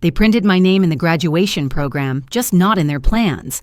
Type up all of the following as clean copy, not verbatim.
They printed my name in the graduation program, just not in their plans.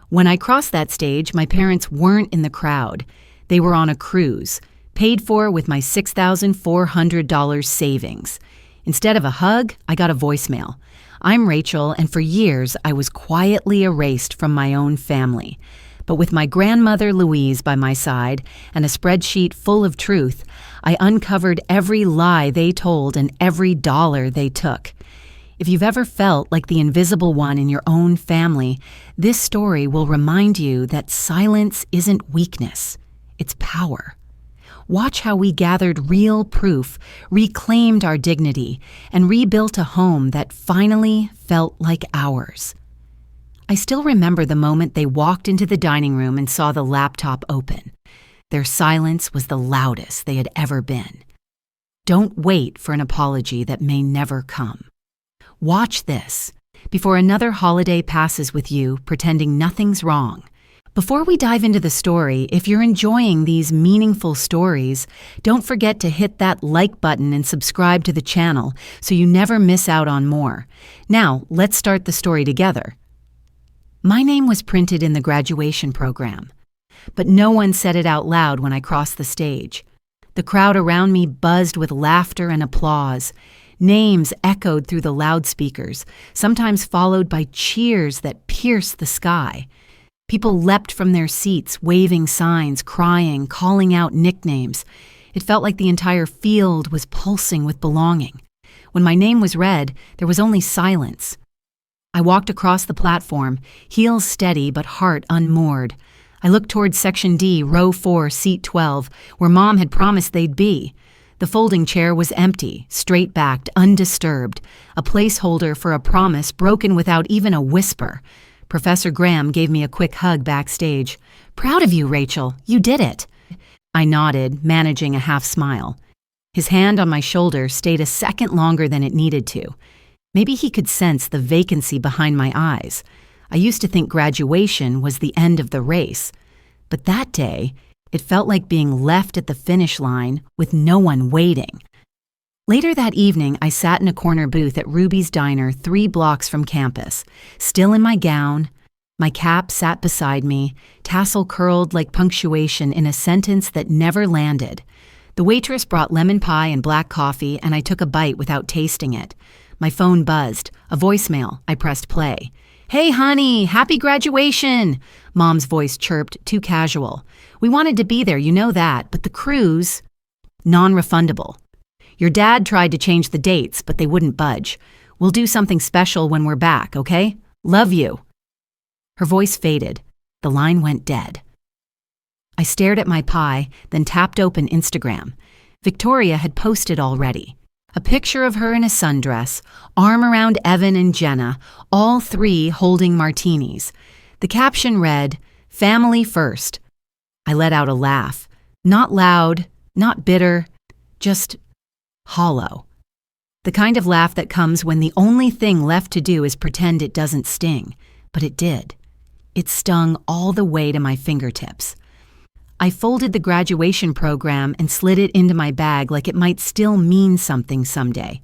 When I crossed that stage, my parents weren't in the crowd. They were on a cruise, paid for with my $6,400 savings. Instead of a hug, I got a voicemail. "I'm Rachel, and for years I was quietly erased from my own family. But with my grandmother Louise by my side and a spreadsheet full of truth, I uncovered every lie they told and every dollar they took. If you've ever felt like the invisible one in your own family, this story will remind you that silence isn't weakness, it's power. Watch how we gathered real proof, reclaimed our dignity, and rebuilt a home that finally felt like ours." I still remember the moment they walked into the dining room and saw the laptop open. Their silence was the loudest they had ever been. Don't wait for an apology that may never come. Watch this before another holiday passes with you pretending nothing's wrong. Before we dive into the story, if you're enjoying these meaningful stories, don't forget to hit that like button and subscribe to the channel so you never miss out on more. Now, let's start the story together. My name was printed in the graduation program, but no one said it out loud when I crossed the stage. The crowd around me buzzed with laughter and applause. Names echoed through the loudspeakers, sometimes followed by cheers that pierced the sky. People leapt from their seats, waving signs, crying, calling out nicknames. It felt like the entire field was pulsing with belonging. When my name was read, there was only silence. I walked across the platform, heels steady but heart unmoored. I looked toward Section D, Row 4, Seat 12, where Mom had promised they'd be. The folding chair was empty, straight-backed, undisturbed, a placeholder for a promise broken without even a whisper. Professor Graham gave me a quick hug backstage. "Proud of you, Rachel. You did it." I nodded, managing a half smile. His hand on my shoulder stayed a second longer than it needed to. Maybe he could sense the vacancy behind my eyes. I used to think graduation was the end of the race. But that day, it felt like being left at the finish line with no one waiting. Later that evening, I sat in a corner booth at Ruby's Diner 3 blocks from campus, still in my gown. My cap sat beside me, tassel curled like punctuation in a sentence that never landed. The waitress brought lemon pie and black coffee, and I took a bite without tasting it. My phone buzzed. A voicemail. I pressed play. "Hey, honey, happy graduation!" Mom's voice chirped, too casual. "We wanted to be there, you know that, but the cruise, non-refundable. Your dad tried to change the dates, but they wouldn't budge. We'll do something special when we're back, okay? Love you." Her voice faded. The line went dead. I stared at my pie, then tapped open Instagram. Victoria had posted already. A picture of her in a sundress, arm around Evan and Jenna, all 3 holding martinis. The caption read, "Family first." I let out a laugh. Not loud, not bitter, just hollow. The kind of laugh that comes when the only thing left to do is pretend it doesn't sting. But it did. It stung all the way to my fingertips. I folded the graduation program and slid it into my bag like it might still mean something someday.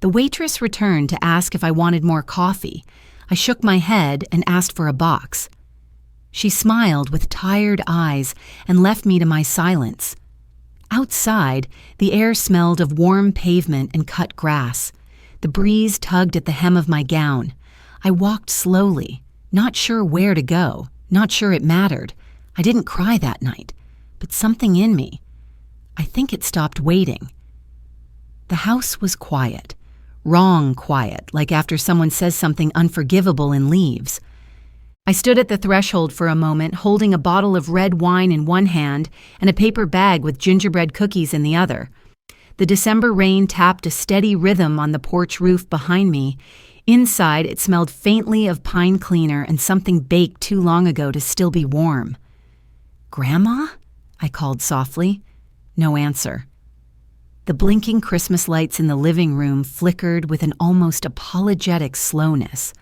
The waitress returned to ask if I wanted more coffee. I shook my head and asked for a box. She smiled with tired eyes and left me to my silence. Outside, the air smelled of warm pavement and cut grass. The breeze tugged at the hem of my gown. I walked slowly, not sure where to go, not sure it mattered. I didn't cry that night, but something in me, I think it stopped waiting. The house was quiet, wrong quiet, like after someone says something unforgivable and leaves. I stood at the threshold for a moment, holding a bottle of red wine in one hand and a paper bag with gingerbread cookies in the other. The December rain tapped a steady rhythm on the porch roof behind me. Inside, it smelled faintly of pine cleaner and something baked too long ago to still be warm. "Grandma?" I called softly. No answer. The blinking Christmas lights in the living room flickered with an almost apologetic slowness.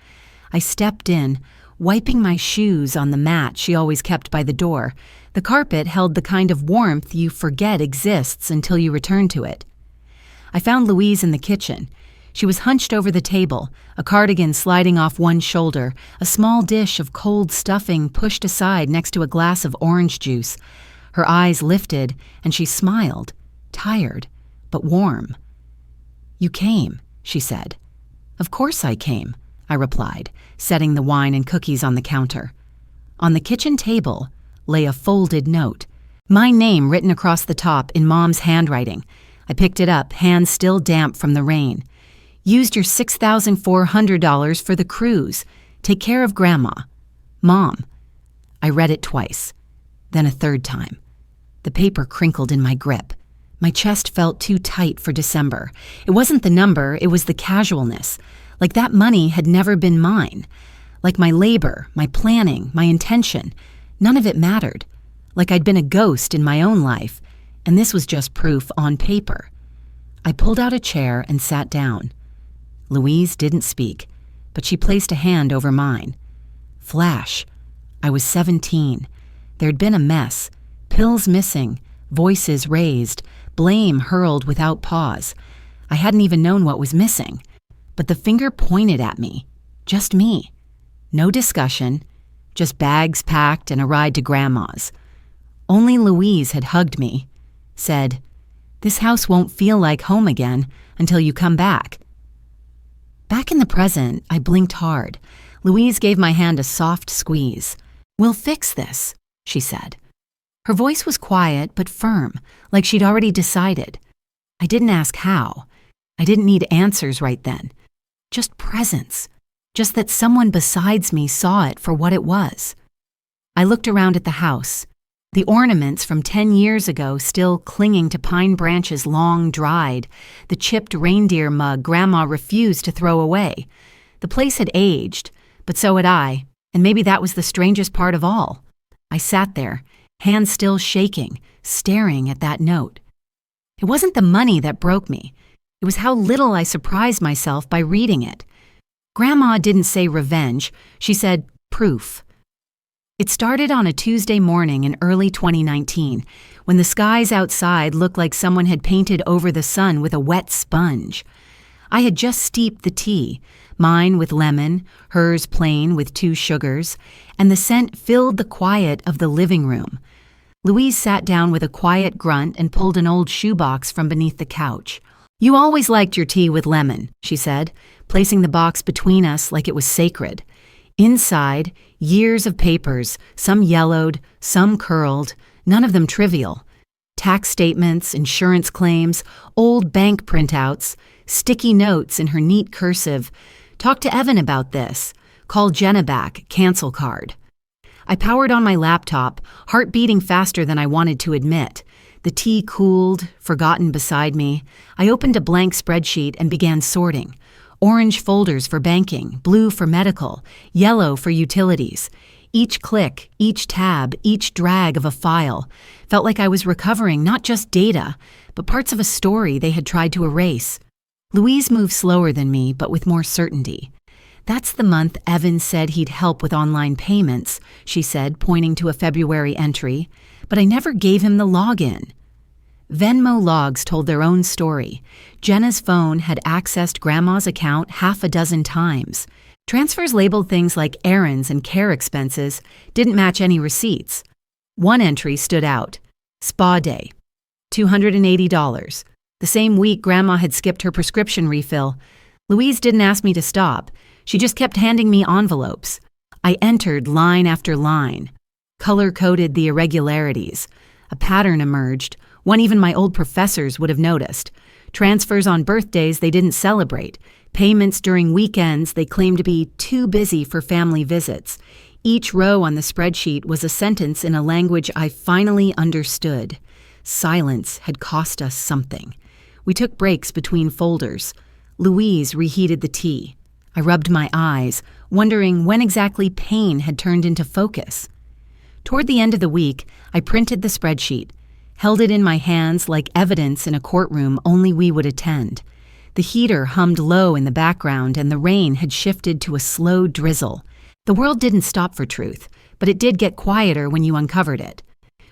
I stepped in, wiping my shoes on the mat she always kept by the door. The carpet held the kind of warmth you forget exists until you return to it. I found Louise in the kitchen. She was hunched over the table, a cardigan sliding off one shoulder, a small dish of cold stuffing pushed aside next to a glass of orange juice. Her eyes lifted, and she smiled, tired, but warm. "You came," she said. "Of course I came," I replied, setting the wine and cookies on the counter. On the kitchen table lay a folded note, my name written across the top in Mom's handwriting. I picked it up, hands still damp from the rain. "Used your $6,400 for the cruise. Take care of Grandma. Mom." I read it twice, then a third time. The paper crinkled in my grip. My chest felt too tight for December. It wasn't the number, it was the casualness. Like that money had never been mine. Like my labor, my planning, my intention. None of it mattered. Like I'd been a ghost in my own life, and this was just proof on paper. I pulled out a chair and sat down. Louise didn't speak, but she placed a hand over mine. Flash. I was 17. There'd been a mess. Pills missing, voices raised, blame hurled without pause. I hadn't even known what was missing. But the finger pointed at me. Just me. No discussion. Just bags packed and a ride to Grandma's. Only Louise had hugged me. Said, "This house won't feel like home again until you come back." Back in the present, I blinked hard. Louise gave my hand a soft squeeze. "We'll fix this," she said. Her voice was quiet but firm, like she'd already decided. I didn't ask how. I didn't need answers right then. Just presence. Just that someone besides me saw it for what it was. I looked around at the house. The ornaments from 10 years ago still clinging to pine branches long dried, the chipped reindeer mug Grandma refused to throw away. The place had aged, but so had I, and maybe that was the strangest part of all. I sat there, hands still shaking, staring at that note. It wasn't the money that broke me. It was how little I surprised myself by reading it. Grandma didn't say revenge, she said proof. It started on a Tuesday morning in early 2019, when the skies outside looked like someone had painted over the sun with a wet sponge. I had just steeped the tea, mine with lemon, hers plain with 2 sugars, and the scent filled the quiet of the living room. Louise sat down with a quiet grunt and pulled an old shoebox from beneath the couch. "You always liked your tea with lemon," she said, placing the box between us like it was sacred. Inside, years of papers, some yellowed, some curled, none of them trivial. Tax statements, insurance claims, old bank printouts, sticky notes in her neat cursive. "Talk to Evan about this. Call Jenna back, cancel card." I powered on my laptop, heart beating faster than I wanted to admit. The tea cooled, forgotten beside me. I opened a blank spreadsheet and began sorting. Orange folders for banking, blue for medical, yellow for utilities. Each click, each tab, each drag of a file felt like I was recovering not just data, but parts of a story they had tried to erase. Louise moved slower than me, but with more certainty. "That's the month Evan said he'd help with online payments," she said, pointing to a February entry, "but I never gave him the login." Venmo logs told their own story. Jenna's phone had accessed Grandma's account 6 times. Transfers labeled things like errands and care expenses didn't match any receipts. One entry stood out. Spa day, $280. The same week Grandma had skipped her prescription refill. Louise didn't ask me to stop. She just kept handing me envelopes. I entered line after line. Color-coded the irregularities. A pattern emerged, one even my old professors would have noticed. Transfers on birthdays they didn't celebrate. Payments during weekends they claimed to be too busy for family visits. Each row on the spreadsheet was a sentence in a language I finally understood. Silence had cost us something. We took breaks between folders. Louise reheated the tea. I rubbed my eyes, wondering when exactly pain had turned into focus. Toward the end of the week, I printed the spreadsheet, held it in my hands like evidence in a courtroom only we would attend. The heater hummed low in the background and the rain had shifted to a slow drizzle. The world didn't stop for truth, but it did get quieter when you uncovered it.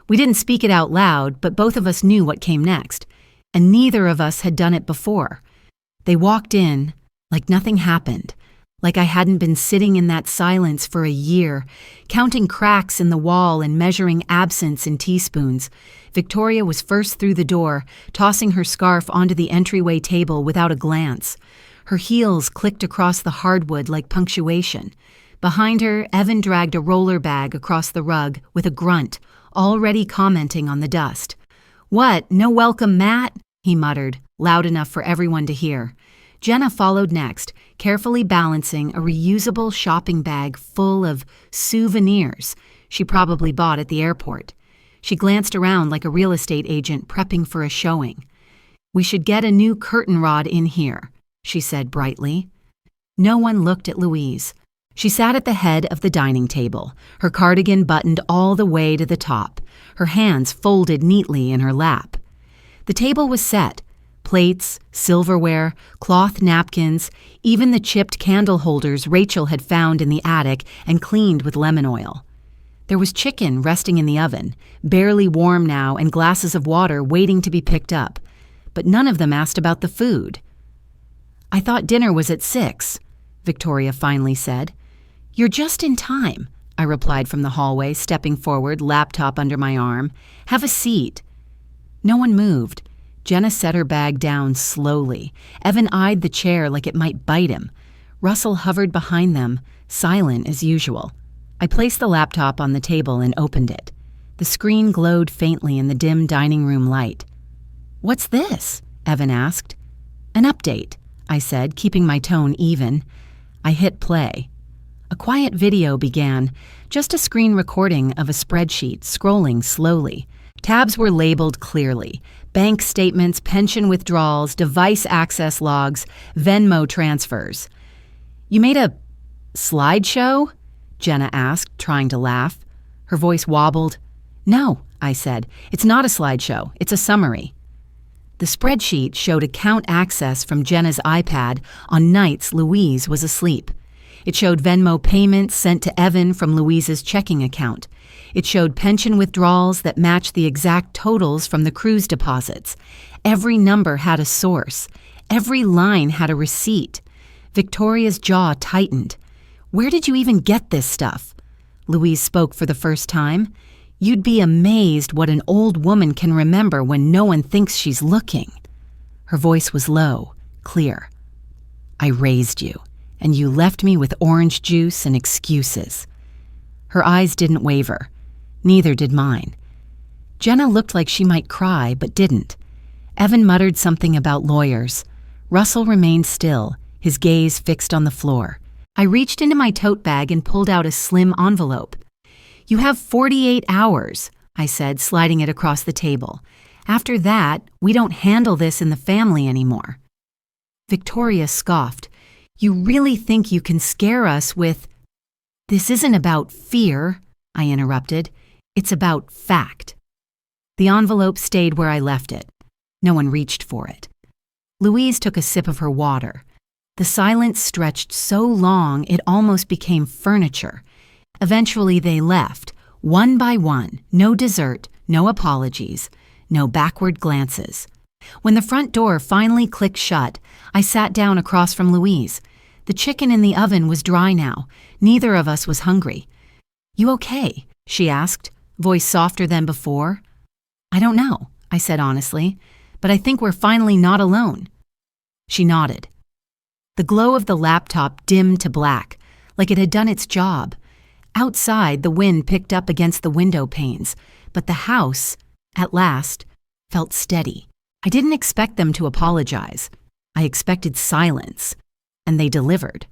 We didn't speak it out loud, but both of us knew what came next, and neither of us had done it before. They walked in like nothing happened, like I hadn't been sitting in that silence for a year, counting cracks in the wall and measuring absence in teaspoons. Victoria was first through the door, tossing her scarf onto the entryway table without a glance. Her heels clicked across the hardwood like punctuation. Behind her, Evan dragged a roller bag across the rug with a grunt, already commenting on the dust. "What, no welcome mat?" he muttered, loud enough for everyone to hear. Jenna followed next, carefully balancing a reusable shopping bag full of souvenirs she probably bought at the airport. She glanced around like a real estate agent prepping for a showing. "We should get a new curtain rod in here," she said brightly. No one looked at Louise. She sat at the head of the dining table, her cardigan buttoned all the way to the top, her hands folded neatly in her lap. The table was set. Plates, silverware, cloth napkins, even the chipped candle holders Rachel had found in the attic and cleaned with lemon oil. There was chicken resting in the oven, barely warm now, and glasses of water waiting to be picked up. But none of them asked about the food. "I thought dinner was at 6, Victoria finally said. "You're just in time," I replied from the hallway, stepping forward, laptop under my arm. "Have a seat." No one moved. Jenna set her bag down slowly. Evan eyed the chair like it might bite him. Russell hovered behind them, silent as usual. I placed the laptop on the table and opened it. The screen glowed faintly in the dim dining room light. "What's this?" Evan asked. "An update," I said, keeping my tone even. I hit play. A quiet video began, just a screen recording of a spreadsheet scrolling slowly. Tabs were labeled clearly: bank statements, pension withdrawals, device access logs, Venmo transfers. "You made a slideshow?" Jenna asked, trying to laugh. Her voice wobbled. "No," I said. "It's not a slideshow. It's a summary." The spreadsheet showed account access from Jenna's iPad on nights Louise was asleep. It showed Venmo payments sent to Evan from Louise's checking account. It showed pension withdrawals that matched the exact totals from the cruise deposits. Every number had a source. Every line had a receipt. Victoria's jaw tightened. "Where did you even get this stuff?" Louise spoke for the first time. "You'd be amazed what an old woman can remember when no one thinks she's looking." Her voice was low, clear. "I raised you, and you left me with orange juice and excuses." Her eyes didn't waver. Neither did mine. Jenna looked like she might cry, but didn't. Evan muttered something about lawyers. Russell remained still, his gaze fixed on the floor. I reached into my tote bag and pulled out a slim envelope. "You have 48 hours, I said, sliding it across the table. "After that, we don't handle this in the family anymore." Victoria scoffed. "You really think you can scare us with—" "This isn't about fear," I interrupted. "It's about fact." The envelope stayed where I left it. No one reached for it. Louise took a sip of her water. The silence stretched so long it almost became furniture. Eventually they left, one by one, no dessert, no apologies, no backward glances. When the front door finally clicked shut, I sat down across from Louise. The chicken in the oven was dry now. Neither of us was hungry. "You okay?" she asked, voice softer than before. "I don't know," I said honestly, "but I think we're finally not alone." She nodded. The glow of the laptop dimmed to black, like it had done its job. Outside, the wind picked up against the window panes, but the house, at last, felt steady. I didn't expect them to apologize. I expected silence, and they delivered.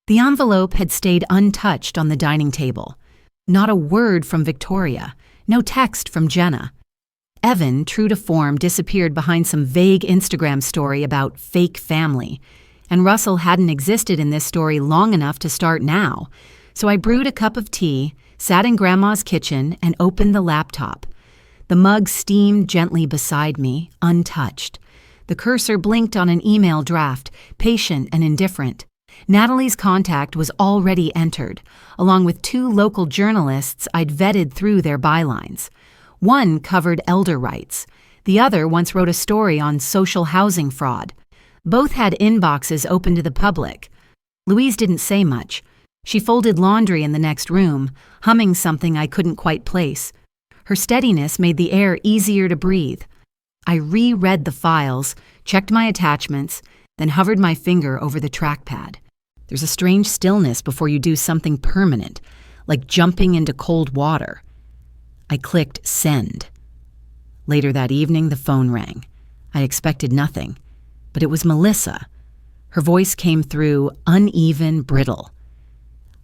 The envelope had stayed untouched on the dining table. Not a word from Victoria, no text from Jenna. Evan, true to form, disappeared behind some vague Instagram story about fake family, and Russell hadn't existed in this story long enough to start now. So I brewed a cup of tea, sat in Grandma's kitchen, and opened the laptop. The mug steamed gently beside me, untouched. The cursor blinked on an email draft, patient and indifferent. Natalie's contact was already entered, along with 2 local journalists I'd vetted through their bylines. One covered elder rights. The other once wrote a story on social housing fraud. Both had inboxes open to the public. Louise didn't say much. She folded laundry in the next room, humming something I couldn't quite place. Her steadiness made the air easier to breathe. I reread the files, checked my attachments, then hovered my finger over the trackpad. There's a strange stillness before you do something permanent, like jumping into cold water. I clicked send. Later that evening, the phone rang. I expected nothing, but it was Melissa. Her voice came through uneven, brittle.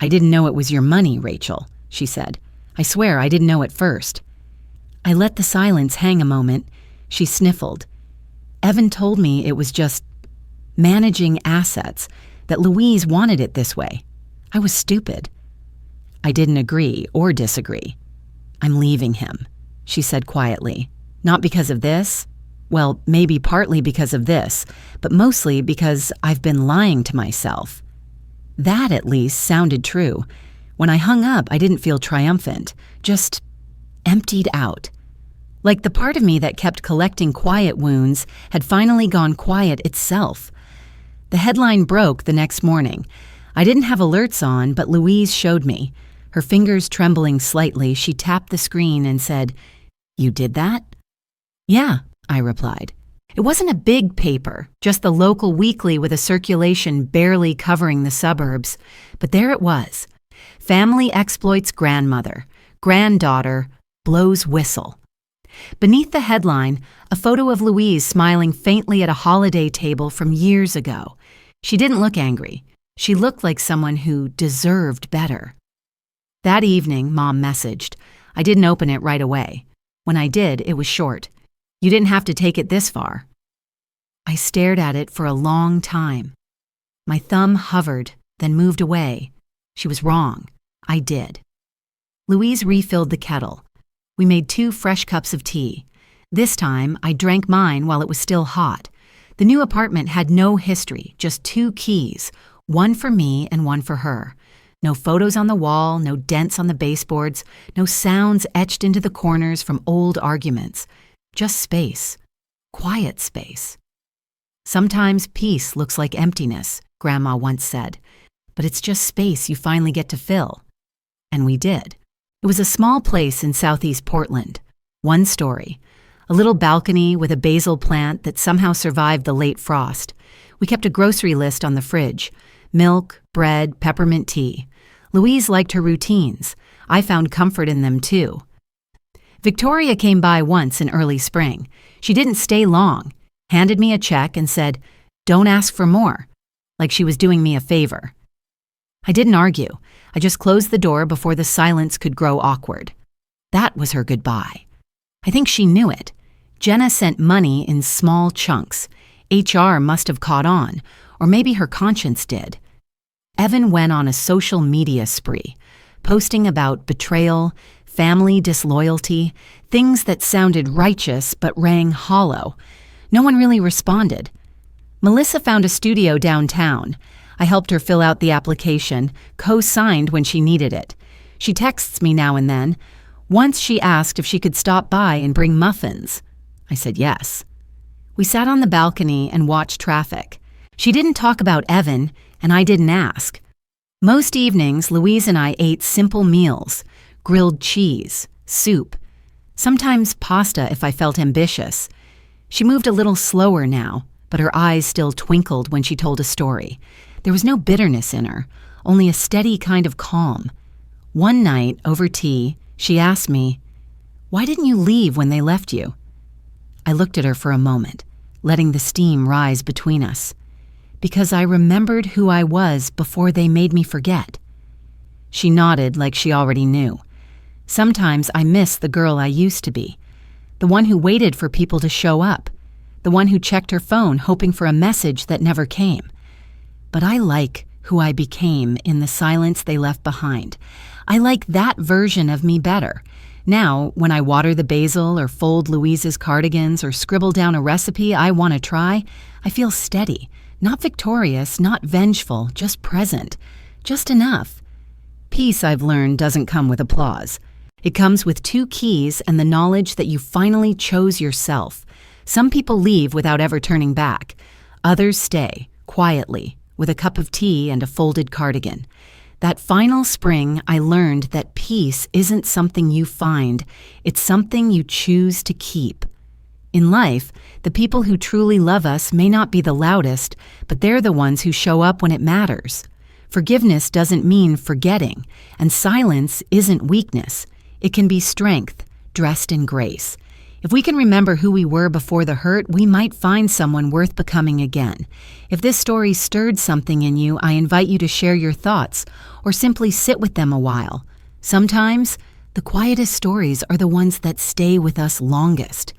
"I didn't know it was your money, Rachel," she said. "I swear I didn't know at first." I let the silence hang a moment. She sniffled. "Evan told me it was just managing assets, that Louise wanted it this way. I was stupid." I didn't agree or disagree. "I'm leaving him," she said quietly. "Not because of this. Well, maybe partly because of this, but mostly because I've been lying to myself." That, at least, sounded true. When I hung up, I didn't feel triumphant, just emptied out. Like the part of me that kept collecting quiet wounds had finally gone quiet itself. The headline broke the next morning. I didn't have alerts on, but Louise showed me. Her fingers trembling slightly, she tapped the screen and said, "You did that?" "Yeah," I replied. It wasn't a big paper, just the local weekly with a circulation barely covering the suburbs. But there it was. Family exploits grandmother, granddaughter, blows whistle. Beneath the headline, a photo of Louise smiling faintly at a holiday table from years ago. She didn't look angry. She looked like someone who deserved better. That evening, Mom messaged. I didn't open it right away. When I did, it was short. "You didn't have to take it this far." I stared at it for a long time. My thumb hovered, then moved away. She was wrong. I did. Louise refilled the kettle. We made 2 fresh cups of tea. This time, I drank mine while it was still hot. The new apartment had no history, just 2 keys, one for me and one for her. No photos on the wall, no dents on the baseboards, no sounds etched into the corners from old arguments. Just space. Quiet space. "Sometimes peace looks like emptiness," Grandma once said, "but it's just space you finally get to fill." And we did. It was a small place in southeast Portland. 1 story. A little balcony with a basil plant that somehow survived the late frost. We kept a grocery list on the fridge. Milk, bread, peppermint tea. Louise liked her routines. I found comfort in them too. Victoria came by once in early spring. She didn't stay long, handed me a check and said, "Don't ask for more," like she was doing me a favor. I didn't argue. I just closed the door before the silence could grow awkward. That was her goodbye. I think she knew it. Jenna sent money in small chunks. HR must have caught on, or maybe her conscience did. Evan went on a social media spree, posting about betrayal, family disloyalty, things that sounded righteous but rang hollow. No one really responded. Melissa found a studio downtown. I helped her fill out the application, co-signed when she needed it. She texts me now and then. Once she asked if she could stop by and bring muffins. I said yes. We sat on the balcony and watched traffic. She didn't talk about Evan, and I didn't ask. Most evenings, Louise and I ate simple meals, grilled cheese, soup, sometimes pasta if I felt ambitious. She moved a little slower now, but her eyes still twinkled when she told a story. There was no bitterness in her, only a steady kind of calm. One night, over tea, she asked me, "Why didn't you leave when they left you?" I looked at her for a moment, letting the steam rise between us. Because I remembered who I was before they made me forget. She nodded like she already knew. Sometimes I miss the girl I used to be, the one who waited for people to show up, the one who checked her phone hoping for a message that never came. But I like who I became in the silence they left behind. I like that version of me better. Now, when I water the basil or fold Louise's cardigans or scribble down a recipe I want to try, I feel steady, not victorious, not vengeful, just present, just enough. Peace, I've learned, doesn't come with applause. It comes with 2 keys and the knowledge that you finally chose yourself. Some people leave without ever turning back. Others stay, quietly, with a cup of tea and a folded cardigan. That final spring, I learned that peace isn't something you find, it's something you choose to keep. In life, the people who truly love us may not be the loudest, but they're the ones who show up when it matters. Forgiveness doesn't mean forgetting, and silence isn't weakness. It can be strength, dressed in grace. If we can remember who we were before the hurt, we might find someone worth becoming again. If this story stirred something in you, I invite you to share your thoughts or simply sit with them a while. Sometimes, the quietest stories are the ones that stay with us longest.